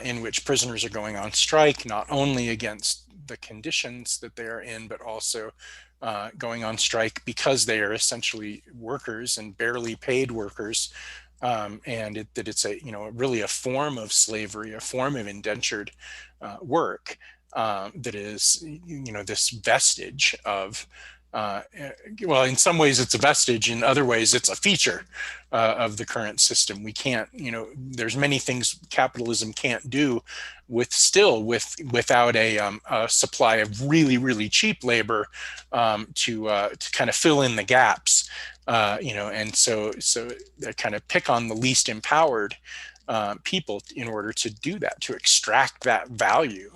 in which prisoners are going on strike, not only against the conditions that they are in, but also going on strike because they are essentially workers and barely paid workers. And that it's a really a form of slavery, a form of indentured work, that is this vestige of uh, well, in some ways it's a vestige, in other ways it's a feature of the current system. We can't, there's many things capitalism can't do without a supply of really, really cheap labor to kind of fill in the gaps. And so they kind of pick on the least empowered people in order to do that, to extract that value.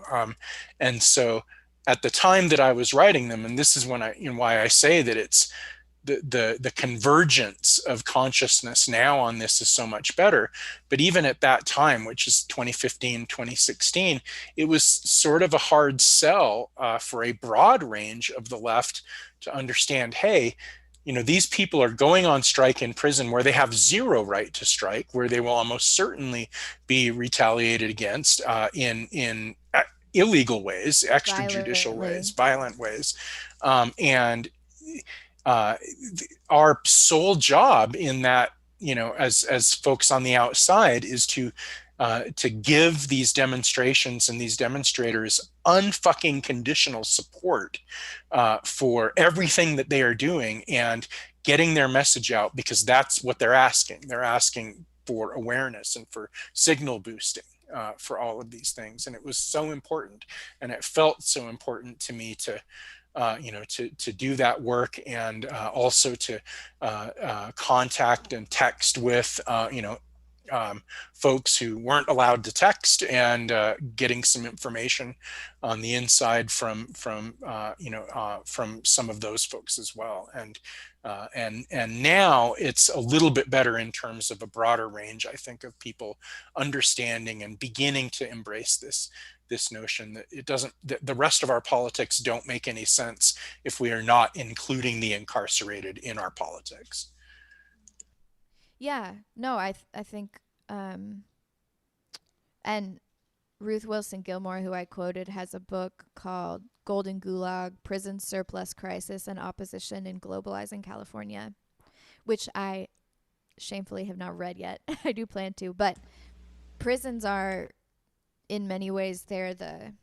And so at the time that I was writing them, and this is why I say that it's the convergence of consciousness now on this is so much better. But even at that time, which is 2015, 2016, it was sort of a hard sell for a broad range of the left to understand, hey, these people are going on strike in prison where they have zero right to strike, where they will almost certainly be retaliated against in illegal ways, extrajudicial ways, Violently. violent ways, and uh, our sole job in that, as folks on the outside, is to give these demonstrations and these demonstrators unfucking conditional support for everything that they are doing and getting their message out, because that's what they're asking. They're asking for awareness and for signal boosting. For all of these things, and it was so important, and it felt so important to me to do that work, and also to contact and text with folks who weren't allowed to text, and getting some information on the inside from some of those folks as well. And now it's a little bit better in terms of a broader range, I think, of people understanding and beginning to embrace this notion that it doesn't, that the rest of our politics don't make any sense if we are not including the incarcerated in our politics. Yeah. No, I think um and Ruth Wilson Gilmore, who I quoted, has a book called Golden Gulag: Prison Surplus Crisis and Opposition in Globalizing California, which I shamefully have not read yet. I do plan to, but prisons are, in many ways, they're the,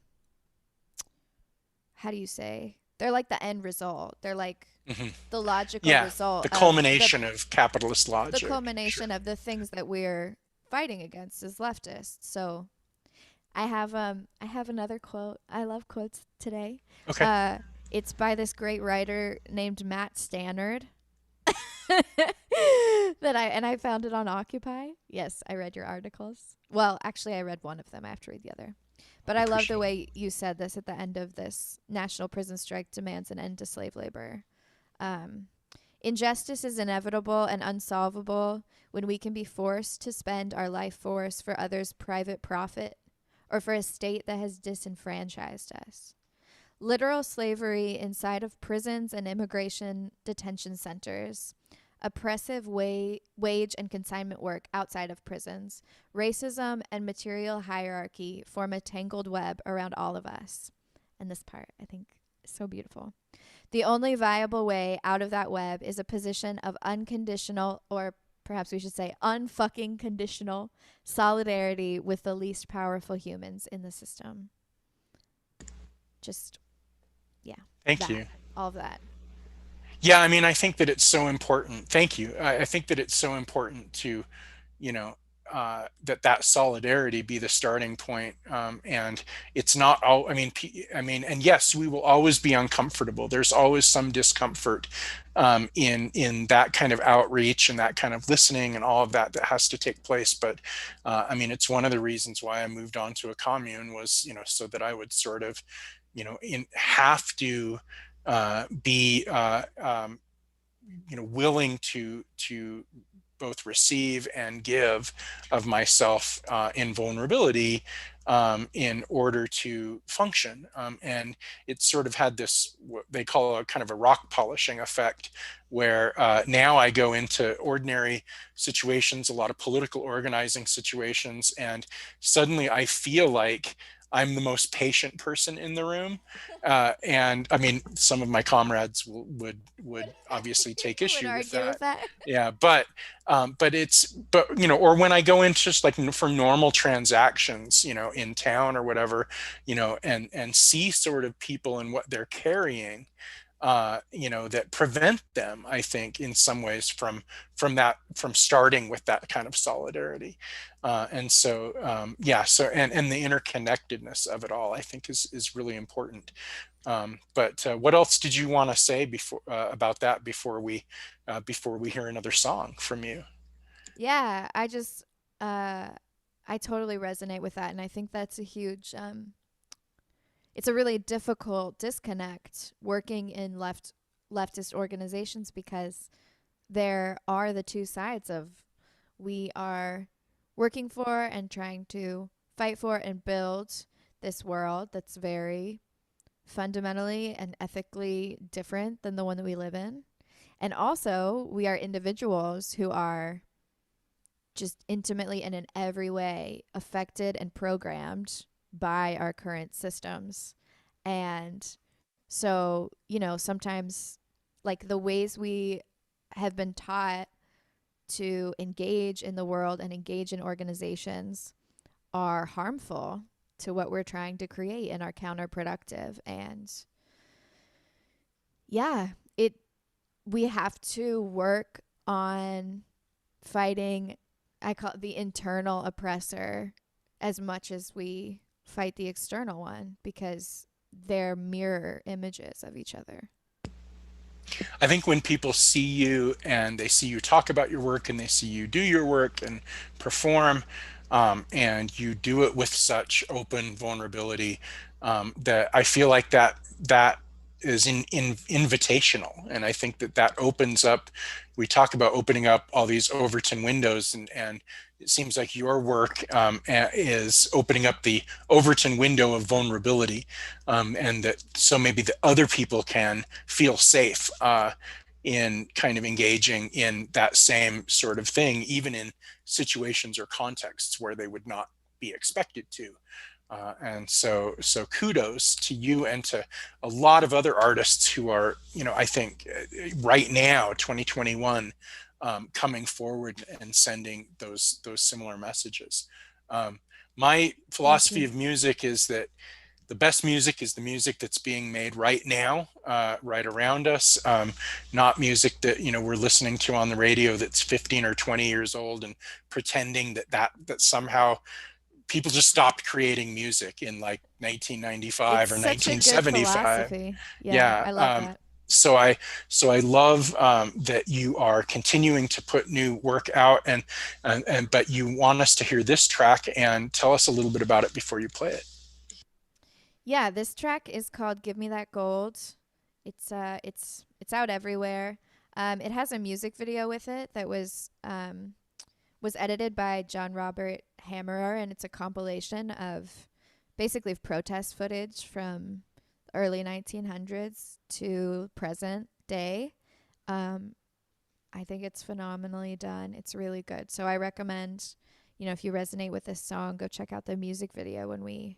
how do you say? They're like the end result. They're like Mm-hmm. the logical Yeah, result the of culmination of capitalist the logic. Sure. culmination of the things that we're fighting against as leftists. So I have another quote. I love quotes today. Okay. Uh it's by this great writer named Matt Stannard. I found it on Occupy. Yes, I read your articles. Well, actually I read one of them. I have to read the other. But I I love appreciate the it. way you said this at the end of this: national prison strike demands an end to slave labor. Um, Injustice is inevitable and unsolvable when we can be forced to spend our life force for others' private profit or for a state that has disenfranchised us. Literal slavery inside of prisons and immigration detention centers, oppressive wage and consignment work outside of prisons, racism and material hierarchy form a tangled web around all of us. And this part, I think, is so beautiful. The only viable way out of that web is a position of unconditional, or perhaps we should say unfucking conditional, solidarity with the least powerful humans in the system. Just, yeah, Thank that, you. all of that. Yeah, I mean, I think that it's so important. Thank you. I think that it's so important to, you know, that solidarity be the starting point. And it's not all. I mean, and yes, we will always be uncomfortable. There's always some discomfort in that kind of outreach and that kind of listening and all of that that has to take place. But I mean, it's one of the reasons why I moved on to a commune was, so that I would sort of, in have to be willing to both receive and give of myself in vulnerability in order to function. And it sort of had this, what they call a kind of a rock polishing effect, where now I go into ordinary situations, a lot of political organizing situations, and suddenly I feel like I'm the most patient person in the room. And I mean, some of my comrades would obviously take Would issue with argue with that. that. Yeah, but or when I go into just like for normal transactions, in town or whatever, and see sort of people and what they're carrying, that prevent them, I think, in some ways from starting with that kind of solidarity. And so, yeah, so and the interconnectedness of it all, I think, is really important. But what else did you want to say before about that before we hear another song from you? Yeah, uh I totally resonate with that, and I think that's a huge it's a really difficult disconnect working in leftist organizations, because there are the two sides of, we are working for and trying to fight for and build this world that's very fundamentally and ethically different than the one that we live in. And also, we are individuals who are just intimately and in every way affected and programmed by our current systems. And so, sometimes, like, the ways we have been taught to engage in the world and engage in organizations are harmful to what we're trying to create and are counterproductive. And yeah, it we have to work on fighting, I call it the internal oppressor, as much as we fight the external one, because they're mirror images of each other. I think when people see you and they see you talk about your work and they see you do your work and perform, and you do it with such open vulnerability, that I feel like that is in invitational, and I think that opens up. We talk about opening up all these Overton windows, and it seems like your work is opening up the Overton window of vulnerability, and that so maybe the other people can feel safe in kind of engaging in that same sort of thing, even in situations or contexts where they would not be expected to. And so kudos to you and to a lot of other artists who are, I think right now, 2021, coming forward and sending those similar messages. My Thank philosophy you. of music is that the best music is the music that's being made right now, right around us, not music that we're listening to on the radio that's 15 or 20 years old and pretending that somehow people just stopped creating music in like It's 1995 or such a good 1975. philosophy. Yeah, Yeah. I love that. So I love that you are continuing to put new work out, and but you want us to hear this track, and tell us a little bit about it before you play it. Yeah, this track is called "Give Me That Gold." It's out everywhere. It has a music video with it that was edited by John Robert Hammerer, and it's a compilation of basically protest footage from the early 1900s to present day. Um, I think it's phenomenally done. It's really good. So I recommend, if you resonate with this song, go check out the music video when we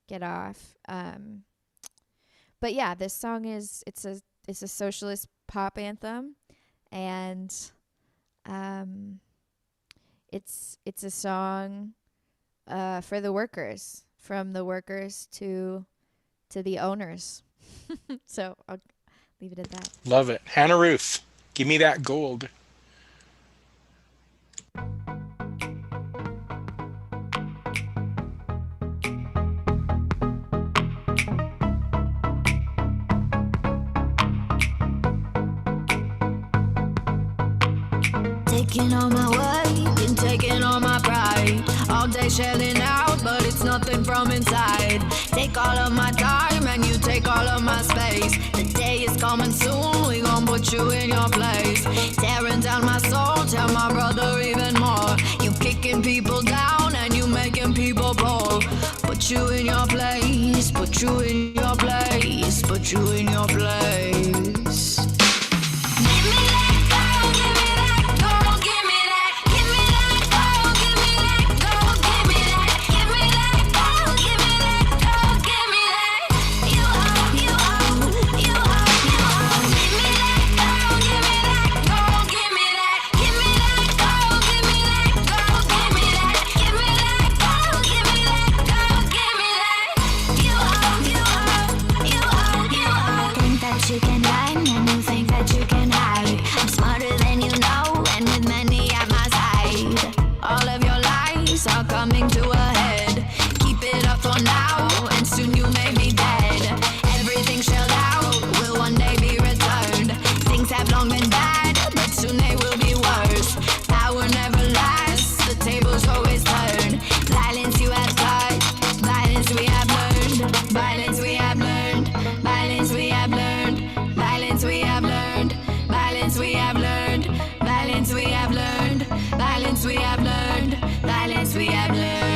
get off. But yeah, this song it's a socialist pop anthem, and um, it's a song for the workers, from the workers to the owners. So I'll leave it at that. Love it. Hannah Ruth, give me that gold. Taking all my weight and taking all my pride. All day shelling out, but it's nothing from inside. Take all of my time and you take all of my space. The day is coming soon, we gon' put you in your place. Tearing down my soul, tell my brother even more. You kicking people down and you making people poor. Put you in your place, put you in your place, put you in your place. You can ride for now, and soon you may be dead. Everything shelled out will one day be returned. Things have long been bad, but soon they will be worse. Power never lasts, the tables always turn. Violence you have taught, violence we have learned. Violence we have learned, violence we have learned. Violence we have learned, violence we have learned. Violence we have learned, violence we have learned. Violence we have learned.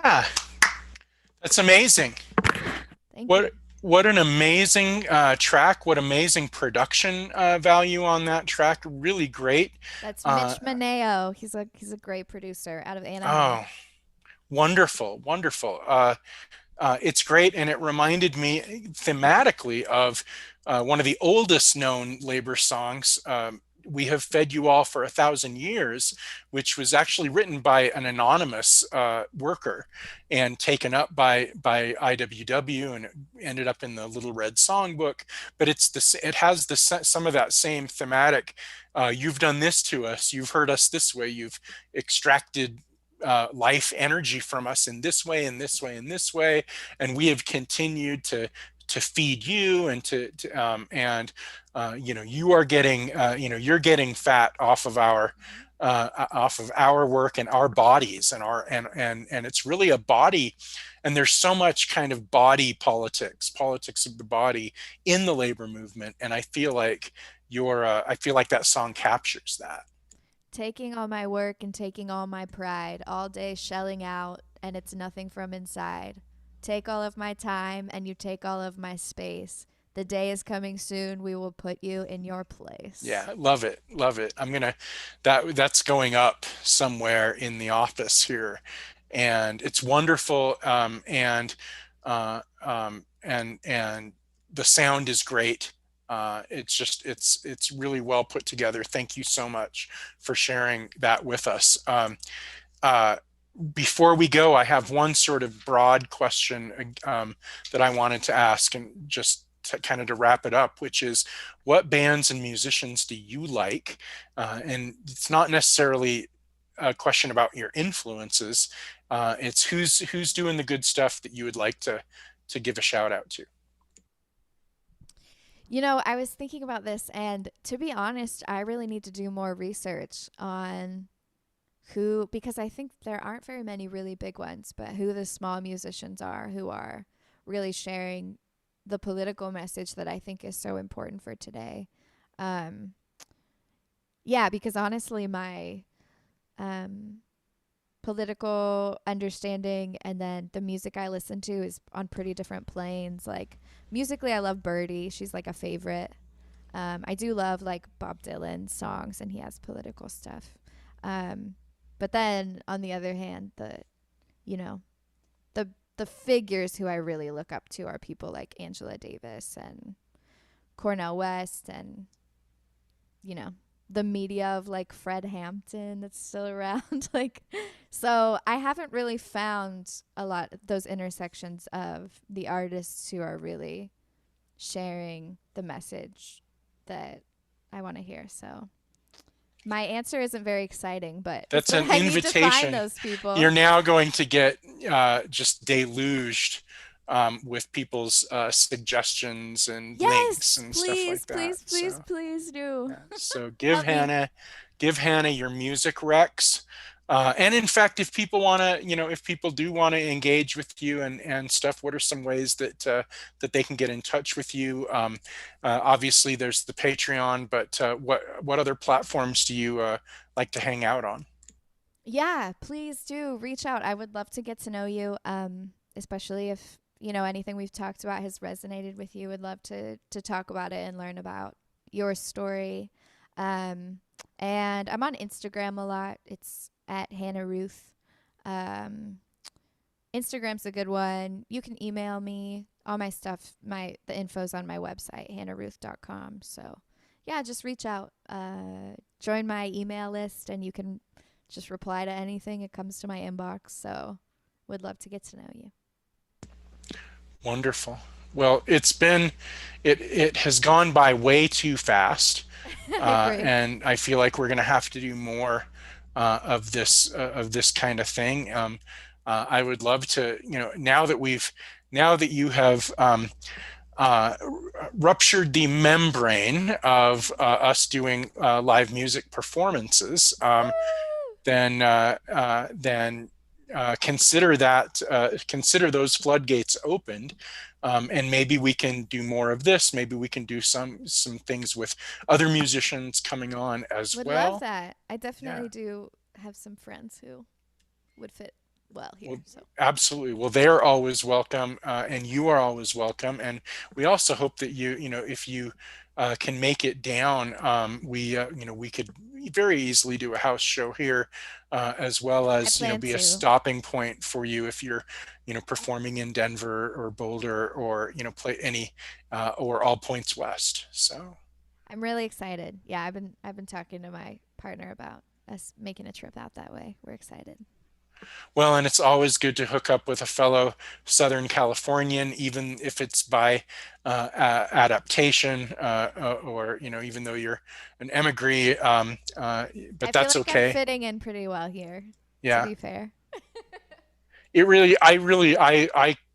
Ah, that's amazing. Thank you. What an amazing track. What amazing production value on that track. Really great. That's Uh, Mitch Maneo. He's a great producer out of Anaheim. oh, wonderful, wonderful. It's great, and it reminded me thematically of one of the oldest known labor songs, "We Have Fed You All for 1,000 Years," which was actually written by an anonymous worker and taken up by IWW, and it ended up in the Little Red Songbook. But it has some of that same thematic. You've done this to us. You've hurt us this way. You've extracted life energy from us in this way, in this way, in this way, and we have continued to feed you and you are getting you're getting fat off of our work and our bodies and and it's really a body, and there's so much kind of body politics of the body in the labor movement, and I feel like that song captures that. Taking all my work and taking all my pride, all day shelling out, and it's nothing from inside. Take all of my time, and you take all of my space. The day is coming soon, we will put you in your place. Yeah, love it, love it. That's going up somewhere in the office here, and it's wonderful. And the sound is great. It's really well put together. Thank you so much for sharing that with us. Uh, Before we go, I have one sort of broad question that I wanted to ask, and just kind of to wrap it up, which is, what bands and musicians do you like? And it's not necessarily a question about your influences. It's who's doing the good stuff that you would like to give a shout out to. I was thinking about this, and to be honest, I really need to do more research on because I think there aren't very many really big ones, but who the small musicians are who are really sharing the political message that I think is so important for today. Um, yeah, because honestly, my political understanding and then the music I listen to is on pretty different planes. Like, musically, I love Birdie. She's like a favorite. I do love like Bob Dylan's songs, and he has political stuff. But then on the other hand, you know, the figures who I really look up to are people like Angela Davis and Cornel West, and the media of like Fred Hampton that's still around. Like, so I haven't really found a lot of those intersections of the artists who are really sharing the message that I want to hear. So my answer isn't very exciting, but That's an I need to invitation. find those people. You're now going to get just deluged with people's suggestions and links and stuff like that. Please do. Yeah. So Help me. give Hannah your music recs. And in fact, if people want to, if people do want to engage with you and stuff, what are some ways that they can get in touch with you? Obviously, there's the Patreon, but what other platforms do you like to hang out on? Yeah, please do reach out. I would love to get to know you, especially if, anything we've talked about has resonated with you. Would love to talk about it and learn about your story. Um, and I'm on Instagram a lot. It's at Hannah Rooth. Um, Instagram's a good one. You can email me. All my stuff, the info's on my website, hannahruth.com. So, yeah, just reach out. Join my email list, and you can just reply to anything. It comes to my inbox. So, would love to get to know you. Wonderful. Well, it has gone by way too fast, I agree. and I feel like we're going to have to do more of this kind of thing. I would love to, now that you have uh, ruptured the membrane of us doing live music performances, then consider those floodgates opened, and maybe we can do more of this. Maybe we can do some things with other musicians coming on as Would love well. that. I Yeah. definitely do have some friends who would fit well here. Well, So, absolutely. Well, they're always welcome, and you are always welcome. And we also hope that if you can make it down, we could very easily do a house show here, as well I as, plan be a to. stopping point for you if you're, performing in Denver or Boulder, or, play any, or all points west. So. I'm really excited. Yeah, I've been talking to my partner about us making a trip out that way. We're excited. Well, and it's always good to hook up with a fellow Southern Californian, even if it's by adaptation, or, even though you're an emigre, but I feel that's like I'm okay. fitting in pretty well here, to Yeah. be fair. It really, I really,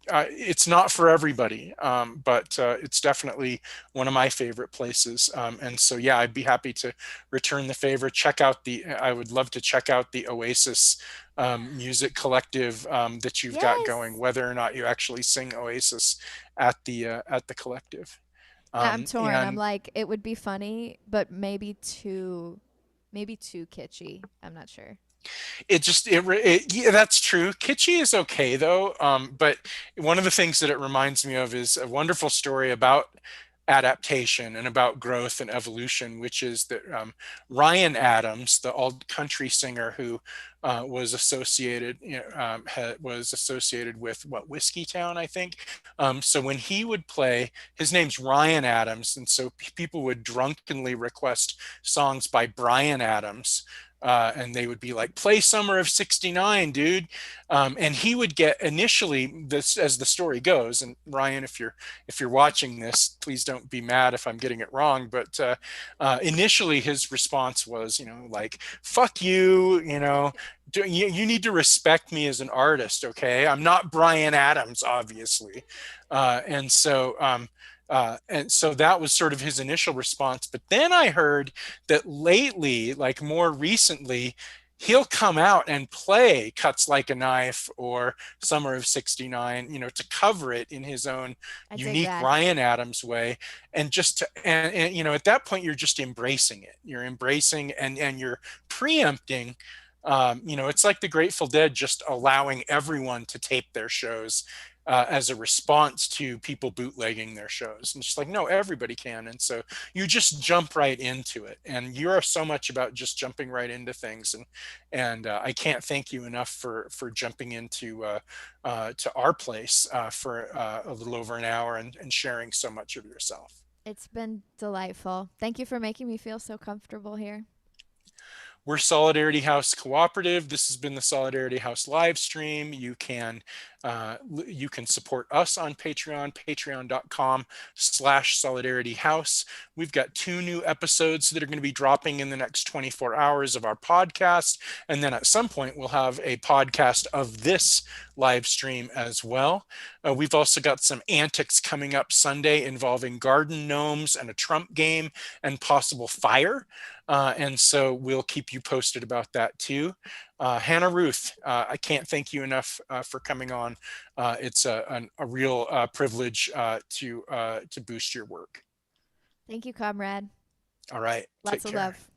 it's not for everybody, but it's definitely one of my favorite places. And so, yeah, I'd be happy to return the favor. I would love to check out the Oasis music collective that you've got going, Yes. whether or not you actually sing Oasis at the collective. Yeah, I'm torn. I'm And like, it would be funny, but maybe too kitschy. I'm not sure. yeah, that's true. Kitschy is okay though. But one of the things that it reminds me of is a wonderful story about adaptation and about growth and evolution, which is that Ryan Adams, the old country singer who was associated with what, Whiskey Town, I think. So when he would play, his name's Ryan Adams, and so people would drunkenly request songs by Brian Adams. And they would be like, play Summer of '69, dude. And he would get, initially, this, as the story goes, and Ryan, if you're watching this, please don't be mad if I'm getting it wrong. But initially, his response was, like, "Fuck you," you need to respect me as an artist, okay? I'm not Brian Adams, obviously. And so that was sort of his initial response. But then I heard that lately, like more recently, he'll come out and play Cuts Like a Knife or Summer of '69, to cover it in his own I dig unique that. Ryan Adams way. And at that point, you're just embracing it. You're embracing, and you're preempting. It's like the Grateful Dead just allowing everyone to tape their shows as a response to people bootlegging their shows. And it's like, no, everybody can. And so you just jump right into it. And you're so much about just jumping right into things. And I can't thank you enough for jumping into to our place for a little over an hour, and sharing so much of yourself. It's been delightful. Thank you for making me feel so comfortable here. We're Solidarity House Cooperative. This has been the Solidarity House live stream. You can support us on Patreon, patreon.com/solidarityhouse. We've got 2 new episodes that are going to be dropping in the next 24 hours of our podcast. And then at some point, we'll have a podcast of this live stream as well. We've also got some antics coming up Sunday involving garden gnomes and a Trump game and possible fire. And so we'll keep you posted about that too. Hannah Rooth, I can't thank you enough for coming on. It's a real privilege to boost your work. Thank you, comrade. All right, take Lots of care. love.